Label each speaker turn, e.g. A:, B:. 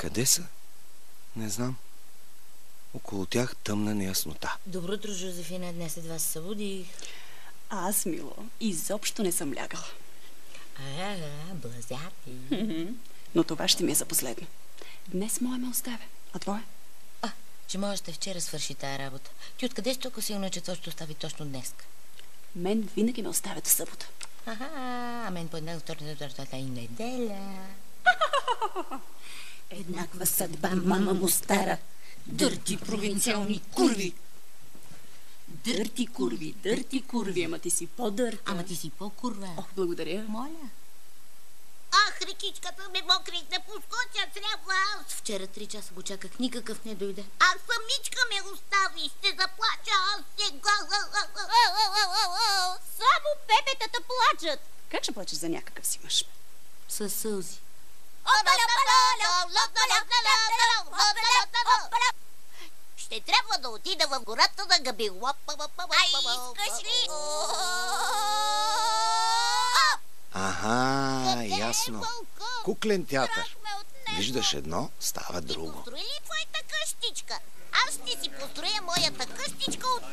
A: Къде са? Не знам. Около тях тъмна неяснота.
B: Добро утро, Жозефина. Днес едва се събудих.
C: Аз, мило, изобщо не съм лягала.
B: Блазяти.
C: Но това ще ми е за последно. Днес моя ме оставя. А твоя?
B: Че може още вчера свърши тая работа. Ти откъде си толкова силно, че това ще остави точно днес?
C: Мен винаги ме оставят в събота.
B: А мен по една втората и неделя.
D: Еднаква съдба, мама му стара. Дърти провинциални курви.
C: Дърти курви, ама ти си по-дърта.
B: Ама ти си по-курва.
C: Ох, благодаря.
B: Моля.
D: Ах, рекичката ме мокрите, поскоча, трябва аз.
B: Вчера 3 часа го чаках, никакъв не дойде.
D: Аз самичка ме остави, ще заплача аз сега. Само бебетата плачат.
C: Как ще плачеш за някакъв си мъж?
B: Със сълзи.
D: Ще трябва да отида в гората да габи. Ай, искаш ли?
A: Аха, ясно. Куклен театър. Виждаш едно, става друго.
D: Построи ли твоята къщичка? Аз ще си построя моята къщичка от